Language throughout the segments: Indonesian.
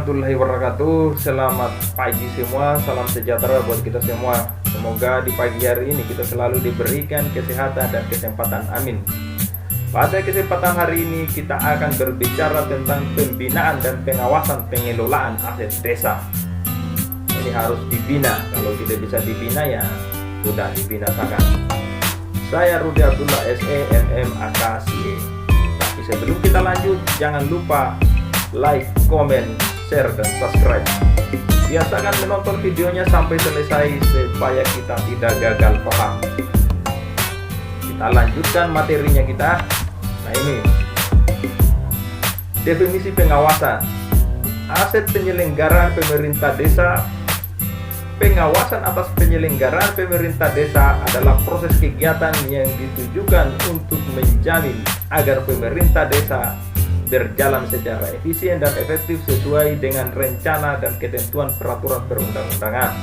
warahmatullahi wabarakatuh. Selamat pagi semua, salam sejahtera buat kita semua. Semoga di pagi hari ini kita selalu diberikan kesehatan dan kesempatan, amin. Pada kesempatan hari ini kita akan berbicara tentang pembinaan dan pengawasan pengelolaan aset desa. Ini harus dibina, kalau tidak bisa dibina ya sudah dibinasakan. Saya Rudi Abdullah SE MM AKSIE. Tapi sebelum kita lanjut, jangan lupa like, komen, share, dan subscribe. Biasakan menonton videonya sampai selesai supaya kita tidak gagal paham. Kita lanjutkan materinya kita. Nah, ini definisi pengawasan. Aset penyelenggaraan pemerintah desa. Pengawasan atas penyelenggaraan pemerintah desa adalah proses kegiatan yang ditujukan untuk menjamin agar pemerintah desa berjalan secara efisien dan efektif sesuai dengan rencana dan ketentuan peraturan perundang-undangan.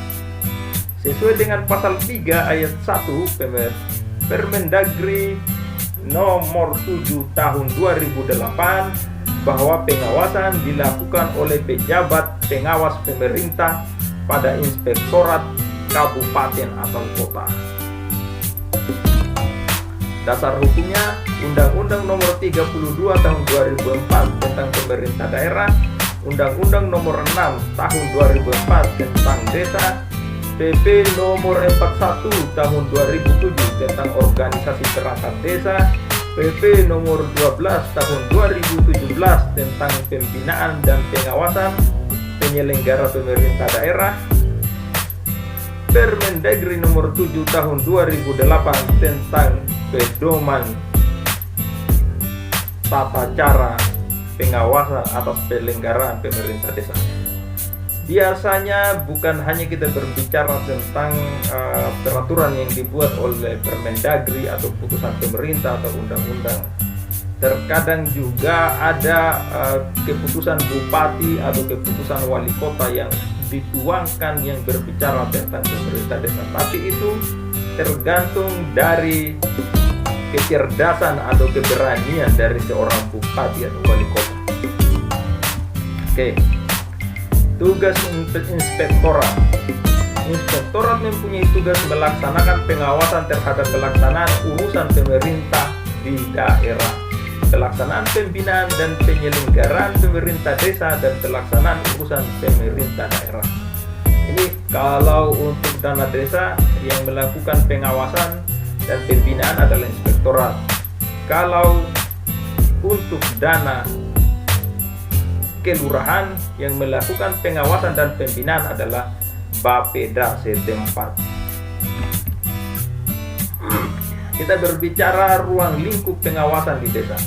Sesuai dengan pasal 3 ayat 1 Permendagri nomor 7 tahun 2008 bahwa pengawasan dilakukan oleh pejabat pengawas pemerintah pada inspektorat kabupaten atau kota. Dasar hukumnya Undang-Undang nomor 32 tahun 2004 tentang pemerintah daerah, Undang-Undang nomor 6 tahun 2004 tentang desa, PP nomor 41 tahun 2007 tentang organisasi perangkat desa, PP nomor 12 tahun 2017 tentang pembinaan dan pengawasan penyelenggara pemerintah daerah, Permendagri nomor 7 tahun 2008 tentang pedoman tata cara pengawasan atas penyelenggaraan pemerintah desa. Biasanya bukan hanya kita berbicara tentang peraturan yang dibuat oleh Permendagri atau putusan pemerintah atau undang-undang. Terkadang juga ada keputusan bupati atau keputusan wali kota yang dituangkan yang berbicara tentang pemerintah desa. Tapi itu tergantung dari kecerdasan atau keberanian dari seorang bupati atau wali kota. Oke. Tugas inspektorat. Inspektorat mempunyai tugas melaksanakan pengawasan terhadap pelaksanaan urusan pemerintah di daerah, pelaksanaan pembinaan dan penyelenggaraan pemerintah desa, dan pelaksanaan urusan pemerintah daerah. Ini kalau untuk dana desa yang melakukan pengawasan dan pembinaan adalah inspektorat. Kalau untuk dana kelurahan yang melakukan pengawasan dan pembinaan adalah Bapeda setempat. Kita berbicara ruang lingkup pengawasan di desa.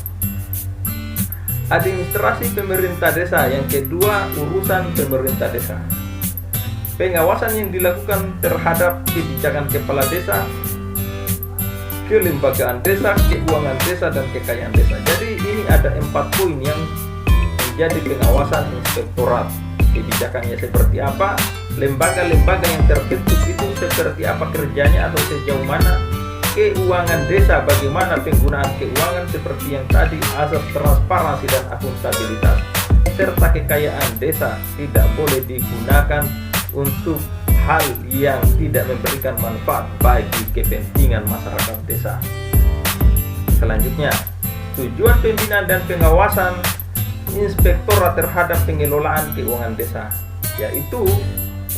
Administrasi pemerintah desa, yang kedua urusan pemerintah desa. Pengawasan yang dilakukan terhadap kebijakan kepala desa, kelembagaan desa, keuangan desa, dan kekayaan desa. Jadi ini ada 4 poin yang menjadi pengawasan inspektorat. Kebijakannya seperti apa, lembaga-lembaga yang terbentuk itu seperti apa kerjanya atau sejauh mana, keuangan desa bagaimana penggunaan keuangan seperti yang tadi, asas transparansi dan akuntabilitas, serta kekayaan desa tidak boleh digunakan untuk hal yang tidak memberikan manfaat bagi kepentingan masyarakat desa. Selanjutnya, tujuan pembinaan dan pengawasan inspektorat terhadap pengelolaan keuangan desa, yaitu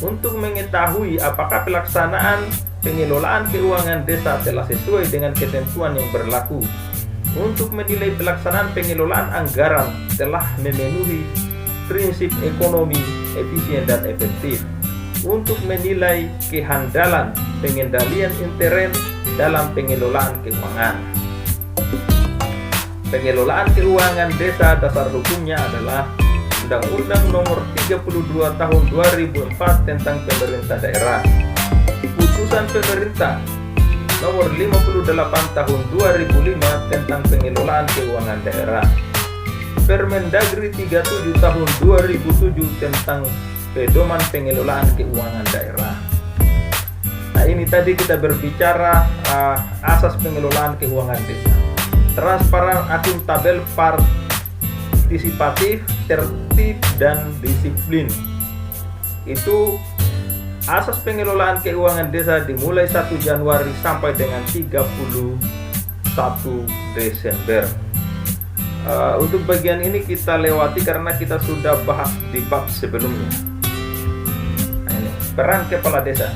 untuk mengetahui apakah pelaksanaan pengelolaan keuangan desa telah sesuai dengan ketentuan yang berlaku, untuk menilai pelaksanaan pengelolaan anggaran telah memenuhi prinsip ekonomi efisien dan efektif, untuk menilai kehandalan pengendalian intern dalam pengelolaan keuangan. Pengelolaan keuangan desa, dasar hukumnya adalah Undang-Undang nomor 32 tahun 2004 tentang pemerintah daerah, Putusan Pemerintah nomor 58 tahun 2005 tentang pengelolaan keuangan daerah, Permendagri 37 tahun 2007 tentang pedoman pengelolaan keuangan daerah. Nah, ini tadi kita berbicara asas pengelolaan keuangan desa. Transparan, akuntabel, partisipatif, tertib dan disiplin. Itu asas pengelolaan keuangan desa dimulai 1 Januari sampai dengan 31 Desember. Untuk bagian ini kita lewati karena kita sudah bahas di bab sebelumnya. Nah, ini peran kepala desa.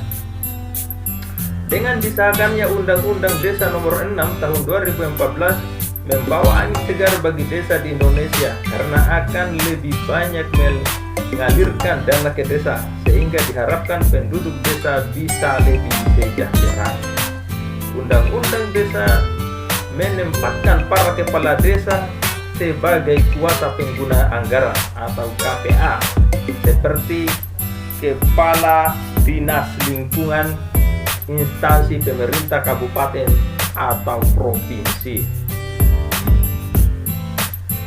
Dengan disahkannya Undang-Undang Desa Nomor 6 Tahun 2014 membawa angin segar bagi desa di Indonesia karena akan lebih banyak mengalirkan dana ke desa, sehingga diharapkan penduduk desa bisa lebih sejahtera. Undang-Undang Desa menempatkan para kepala desa sebagai kuasa pengguna anggaran atau KPA, seperti kepala dinas lingkungan, instansi pemerintah kabupaten atau provinsi.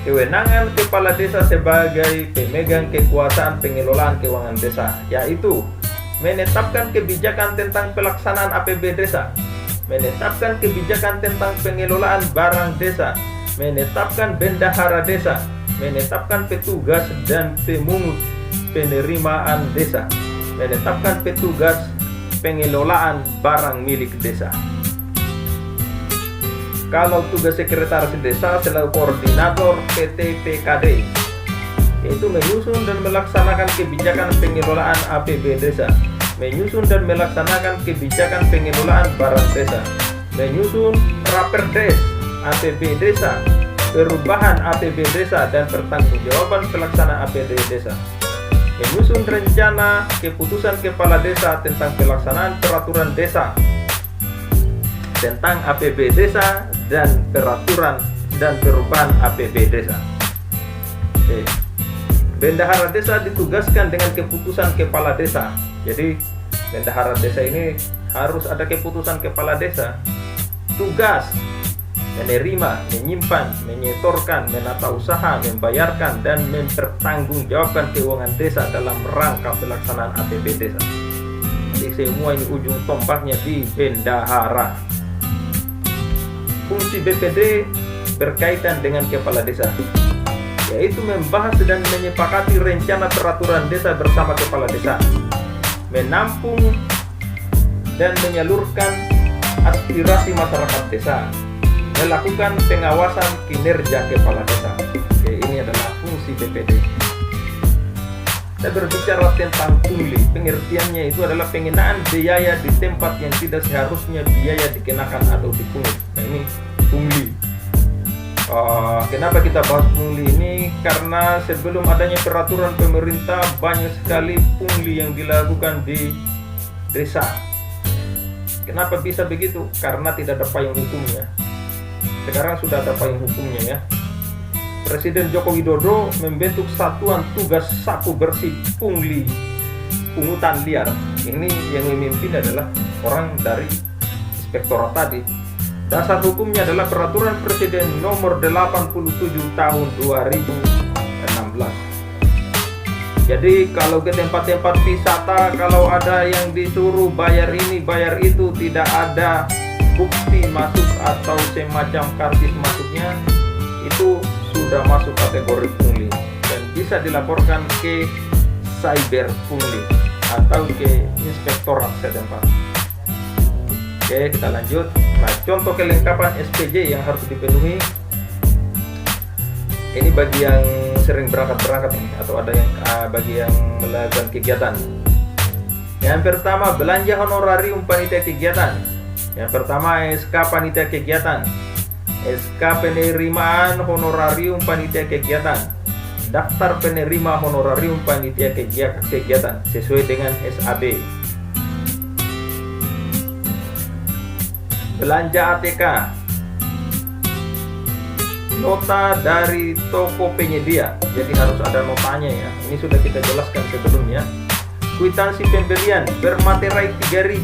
Kewenangan kepala desa sebagai pemegang kekuasaan pengelolaan keuangan desa, yaitu menetapkan kebijakan tentang pelaksanaan APB desa, menetapkan kebijakan tentang pengelolaan barang desa, menetapkan bendahara desa, menetapkan petugas dan pemungut penerimaan desa, menetapkan petugas pengelolaan barang milik desa. Kalau tugas sekretaris desa selaku koordinator PTPKD, yaitu menyusun dan melaksanakan kebijakan pengelolaan APB desa, menyusun dan melaksanakan kebijakan pengelolaan barang desa, menyusun raperdes APB desa, perubahan APB desa dan pertanggungjawaban pelaksanaan APB desa, menyusun rencana keputusan kepala desa tentang pelaksanaan peraturan desa tentang APB desa dan peraturan dan perubahan APB desa. Oke. Bendahara desa ditugaskan dengan keputusan kepala desa. Jadi bendahara desa ini harus ada keputusan kepala desa. Tugas menerima, menyimpan, menyetorkan, menata usaha, membayarkan, dan mempertanggungjawabkan keuangan desa dalam rangka pelaksanaan APB desa. Jadi semua ini ujung tombaknya di bendahara. Fungsi BPD berkaitan dengan kepala desa, yaitu membahas dan menyepakati rencana peraturan desa bersama kepala desa, menampung dan menyalurkan aspirasi masyarakat desa, melakukan pengawasan kinerja kepala desa. Oke, ini adalah fungsi BPD. Kita berbicara tentang pungli. Pengertiannya itu adalah pengenaan biaya di tempat yang tidak seharusnya biaya dikenakan atau dipungut. Nah, ini pungli. Kenapa kita bahas pungli ini? Karena sebelum adanya peraturan pemerintah banyak sekali pungli yang dilakukan di desa. Kenapa bisa begitu? Karena tidak ada payung hukumnya. Sekarang sudah ada payung hukumnya ya. Presiden Joko Widodo membentuk Satuan Tugas Sapu Bersih Pungli Pungutan Liar. Ini yang memimpin adalah orang dari inspektorat tadi. Dasar hukumnya adalah Peraturan Presiden Nomor 87 Tahun 2016. Jadi kalau ke tempat-tempat wisata, kalau ada yang disuruh bayar ini, bayar itu, tidak ada bukti masuk atau semacam kartis masuknya, itu sudah masuk kategori pungli dan bisa dilaporkan ke cyber pungli atau ke inspektorat setempat. Oke, kita lanjut. Nah, contoh kelengkapan SPJ yang harus dipenuhi. Ini bagi yang sering berangkat nih, atau ada yang bagi yang melakukan kegiatan. Yang pertama, belanja honorarium panitia kegiatan. Yang pertama, SK panitia kegiatan, SK penerimaan honorarium panitia kegiatan, daftar penerima honorarium panitia kegiatan sesuai dengan SAB. Belanja ATK, nota dari toko penyedia, jadi harus ada notanya ya. Ini sudah kita jelaskan sebelumnya. Kwitansi pembelian bermaterai 3.000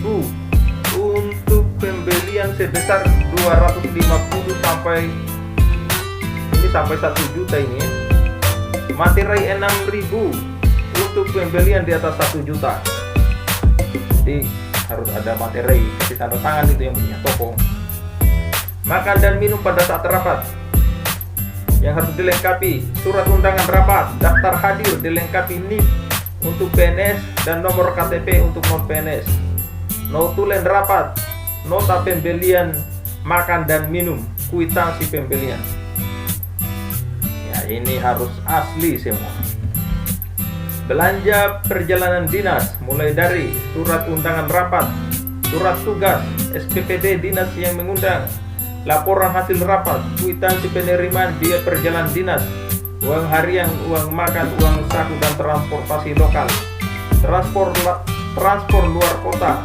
untuk pembelian sebesar 250 sampai 1 juta ini ya. Materai 6.000 untuk pembelian di atas 1 juta. Jadi harus ada materai, kasih tanda tangan itu yang punya toko. Makan dan minum pada saat rapat. yang harus dilengkapi: surat undangan rapat, daftar hadir, dilengkapi NIP untuk PNS dan nomor KTP untuk non PNS, notulen rapat, nota pembelian makan dan minum, kwitansi pembelian. Ya, ini harus asli semua. Belanja perjalanan dinas mulai dari surat undangan rapat, surat tugas, SPPD dinas yang mengundang, laporan hasil rapat, kwitansi penerimaan biaya perjalanan dinas, uang harian, uang makan, uang saku dan transportasi lokal, transport luar kota,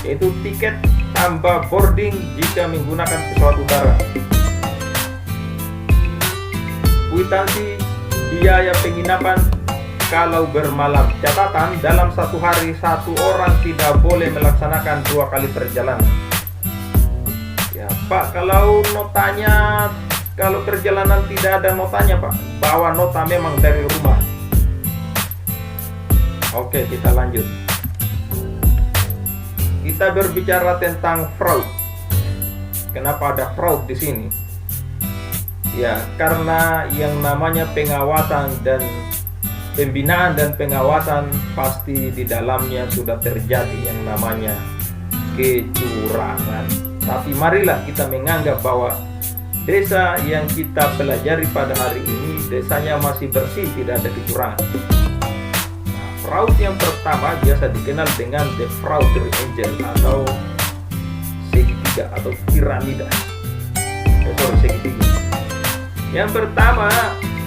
yaitu tiket tambah boarding jika menggunakan pesawat udara, kwitansi biaya penginapan kalau bermalam. Catatan, dalam satu hari satu orang tidak boleh melaksanakan 2 kali perjalanan. Ya Pak, kalau notanya, kalau perjalanan tidak ada notanya Pak, bawa nota memang dari rumah. Oke, kita lanjut. Kita berbicara tentang fraud. Kenapa ada fraud di sini? Ya, karena yang namanya pengawasan dan pembinaan dan pengawasan pasti di dalamnya sudah terjadi yang namanya kecurangan. Tapi marilah kita menganggap bahwa desa yang kita pelajari pada hari ini desanya masih bersih, tidak ada kecurangan. Nah, fraud yang pertama biasa dikenal dengan the fraud triangle atau segitiga atau piramida. Segitiga. Yang pertama,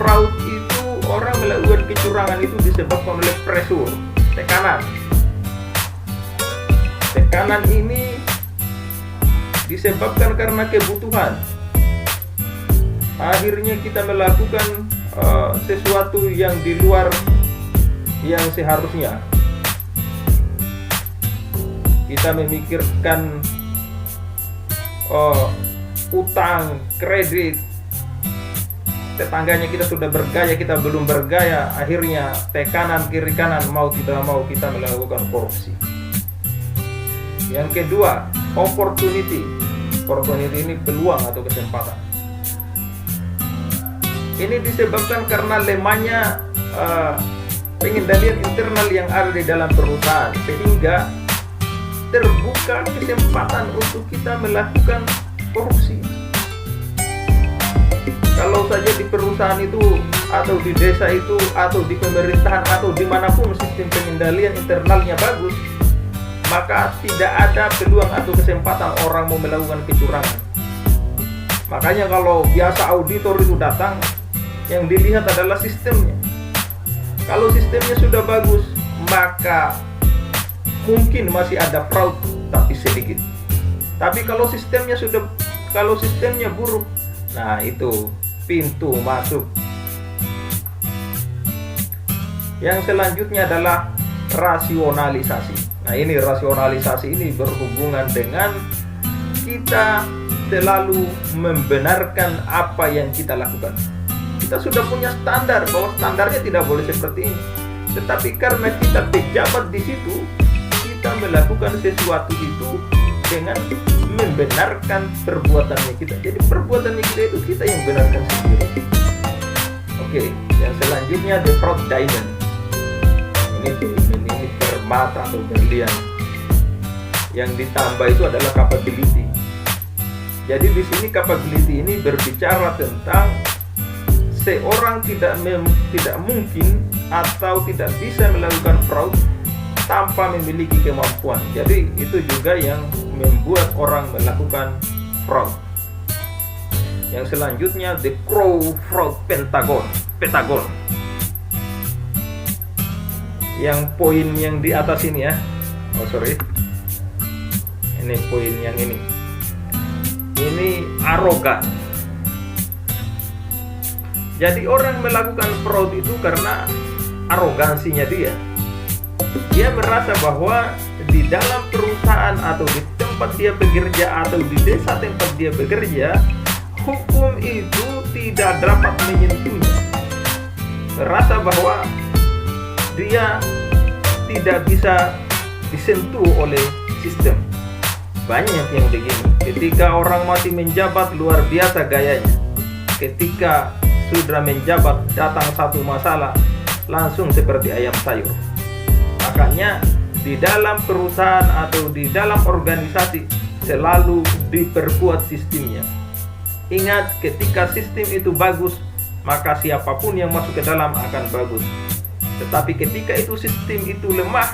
fraud itu orang melakukan kecurangan itu disebabkan oleh pressure, tekanan. Tekanan ini disebabkan karena kebutuhan. Akhirnya kita melakukan sesuatu yang di luar yang seharusnya. Kita memikirkan utang, kredit. Tetangganya kita sudah bergaya, kita belum bergaya. Akhirnya tekanan kiri kanan, mau tidak mau kita melakukan korupsi. Yang kedua, opportunity. Opportunity ini peluang atau kesempatan. Ini disebabkan karena lemahnya pengendalian internal yang ada di dalam perusahaan, sehingga terbuka kesempatan untuk kita melakukan korupsi. Kalau saja di perusahaan itu, atau di desa itu, atau di pemerintahan, atau dimanapun sistem pengendalian internalnya bagus, maka tidak ada peluang atau kesempatan orang mau melakukan kecurangan. Makanya kalau biasa auditor itu datang, yang dilihat adalah sistemnya. Kalau sistemnya sudah bagus, maka mungkin masih ada fraud, tapi sedikit. Tapi kalau sistemnya buruk, nah itu pintu masuk. Yang selanjutnya adalah rasionalisasi. Nah, ini rasionalisasi ini berhubungan dengan kita selalu membenarkan apa yang kita lakukan. Kita sudah punya standar bahwa standarnya tidak boleh seperti ini. Tetapi karena kita pejabat di situ, kita melakukan sesuatu itu dengan membenarkan perbuatannya kita. Jadi perbuatannya kita itu kita yang benarkan sendiri. Oke, yang selanjutnya the fraud diamond. Ini permata atau berlian. Yang ditambah itu adalah capability. Jadi di sini capability ini berbicara tentang seorang tidak mungkin atau tidak bisa melakukan fraud tanpa memiliki kemampuan. Jadi itu juga yang membuat orang melakukan fraud. Yang selanjutnya the Crow Fraud Pentagon. Yang poin yang di atas ini ya. Ini poin yang ini. Ini arogan. Jadi orang melakukan fraud itu karena arogansinya dia. Dia merasa bahwa di dalam perusahaan atau di tempat dia bekerja atau di desa tempat dia bekerja, hukum itu tidak dapat menyentuhnya. Merasa bahwa dia tidak bisa disentuh oleh sistem. Banyak yang begini. Ketika orang masih menjabat luar biasa gayanya. Ketika sudah menjabat, datang satu masalah langsung seperti ayam sayur. Makanya di dalam perusahaan atau di dalam organisasi selalu diperkuat sistemnya. Ingat, ketika sistem itu bagus, maka siapapun yang masuk ke dalam akan bagus. Tetapi ketika itu sistem itu lemah,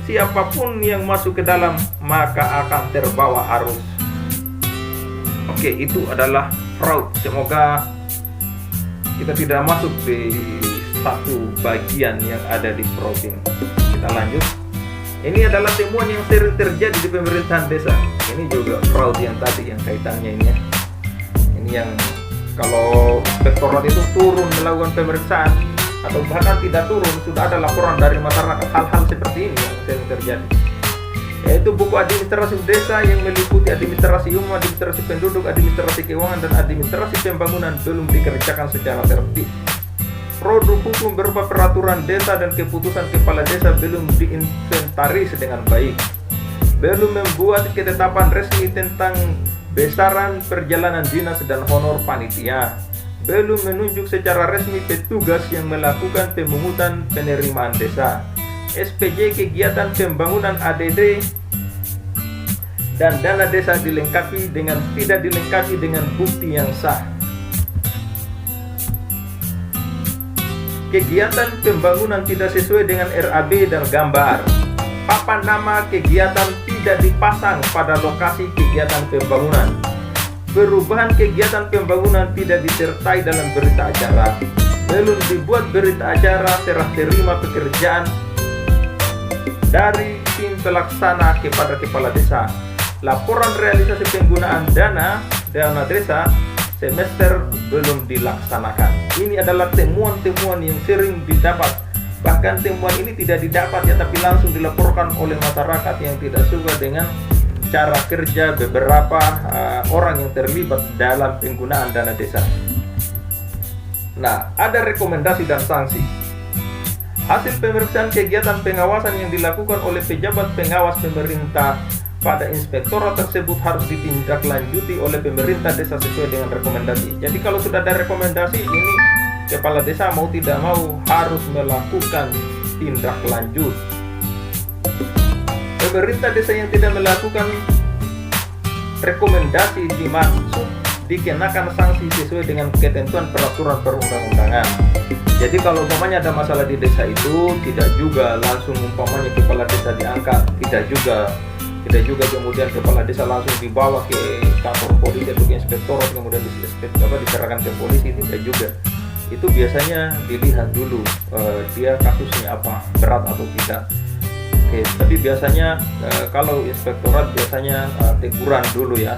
siapapun yang masuk ke dalam maka akan terbawa arus. Oke, itu adalah fraud. Semoga kita tidak masuk di satu bagian yang ada di fraud ini. Kita lanjut. Ini adalah temuan yang sering terjadi di pemerintahan desa. Ini juga fraud yang tadi, yang kaitannya ini ya. Ini yang kalau inspektorat itu turun melakukan pemeriksaan atau bahkan tidak turun, sudah ada laporan dari masyarakat, hal-hal seperti ini yang sering terjadi. Yaitu buku administrasi desa yang meliputi administrasi umum, administrasi penduduk, administrasi keuangan, dan administrasi pembangunan belum dikerjakan secara tertib. Produk hukum berupa peraturan desa dan keputusan kepala desa belum diinventaris dengan baik. Belum membuat ketetapan resmi tentang besaran perjalanan dinas dan honor panitia. Belum menunjuk secara resmi petugas yang melakukan pemungutan penerimaan desa. SPJ kegiatan pembangunan ADD dan dana desa tidak dilengkapi dengan bukti yang sah. Kegiatan pembangunan tidak sesuai dengan RAB dan gambar. Papan nama kegiatan tidak dipasang pada lokasi kegiatan pembangunan. Perubahan kegiatan pembangunan tidak disertai dalam berita acara. Belum dibuat berita acara serah terima pekerjaan dari tim pelaksana kepada kepala desa. Laporan realisasi penggunaan dana desa semester belum dilaksanakan. Ini adalah temuan-temuan yang sering didapat. Bahkan temuan ini tidak didapat ya, tapi langsung dilaporkan oleh masyarakat yang tidak suka dengan cara kerja beberapa orang yang terlibat dalam penggunaan dana desa. Nah, ada rekomendasi dan sanksi. Hasil pemeriksaan kegiatan pengawasan yang dilakukan oleh pejabat pengawas pemerintah pada inspektorat tersebut harus ditindaklanjuti oleh pemerintah desa sesuai dengan rekomendasi. Jadi kalau sudah ada rekomendasi ini, kepala desa mau tidak mau harus melakukan tindak lanjut. Pemerintah desa yang tidak melakukan rekomendasi dimaksud dikenakan sanksi sesuai dengan ketentuan peraturan perundang-undangan. Jadi kalau umpamanya ada masalah di desa itu, tidak juga langsung umpamanya kepala desa diangkat, tidak juga kemudian kepala desa langsung dibawa ke kantor polisi atau ke inspektorat kemudian diserahkan ke polisi, tidak juga. Itu biasanya dilihat dulu dia kasusnya apa, berat atau tidak. Oke, tapi biasanya kalau inspektorat biasanya teguran dulu ya,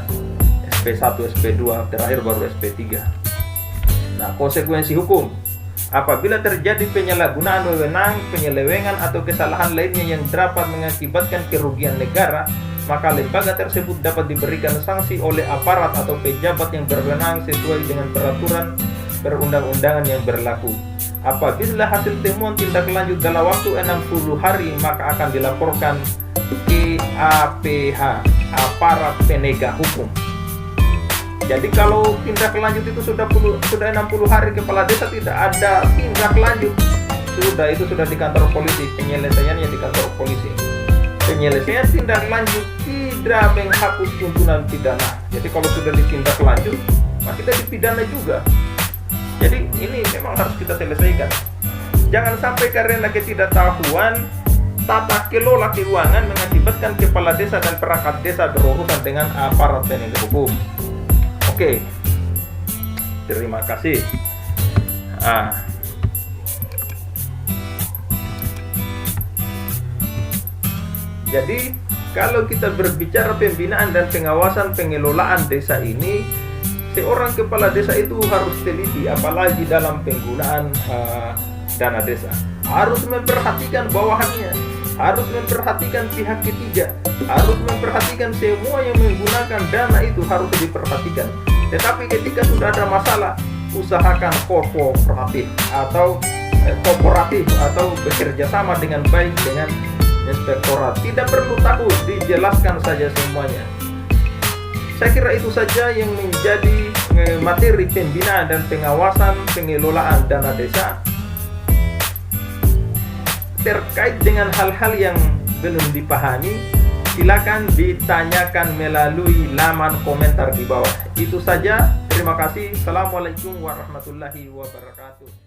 SP1, SP2, terakhir baru SP3. Nah, konsekuensi hukum. Apabila terjadi penyalahgunaan wewenang, penyelewengan atau kesalahan lainnya yang dapat mengakibatkan kerugian negara, maka lembaga tersebut dapat diberikan sanksi oleh aparat atau pejabat yang berwenang sesuai dengan peraturan perundang-undangan yang berlaku. Apabila hasil temuan tindak lanjut dalam waktu 60 hari, maka akan dilaporkan ke APH, aparat penegak hukum. Jadi kalau tindak lanjut itu sudah 60 hari kepala desa tidak ada tindak lanjut, sudah di kantor polisi, penyelesaiannya di kantor polisi. Penyelesaian tindak lanjut tidak menghapus tuntutan pidana. Jadi kalau sudah ditindak lanjut, maka kita dipidana juga. Jadi ini memang harus kita selesaikan. Jangan sampai karena ketidaktahuan tata kelola keuangan mengakibatkan kepala desa dan perangkat desa berurusan dengan aparat penegak hukum. Oke, terima kasih. Jadi kalau kita berbicara pembinaan dan pengawasan pengelolaan desa ini, seorang kepala desa itu harus teliti, apalagi dalam penggunaan dana desa. Harus memperhatikan bawahannya, harus memperhatikan pihak ketiga, harus memperhatikan semua yang menggunakan dana itu harus diperhatikan. Tetapi ketika sudah ada masalah, usahakan kooperatif atau bekerja sama dengan baik dengan inspektorat. Tidak perlu takut, dijelaskan saja semuanya. Saya kira itu saja yang menjadi materi pembinaan dan pengawasan pengelolaan dana desa. Terkait dengan hal-hal yang belum dipahami, silakan ditanyakan melalui laman komentar di bawah. Itu saja. Terima kasih. Assalamualaikum warahmatullahi wabarakatuh.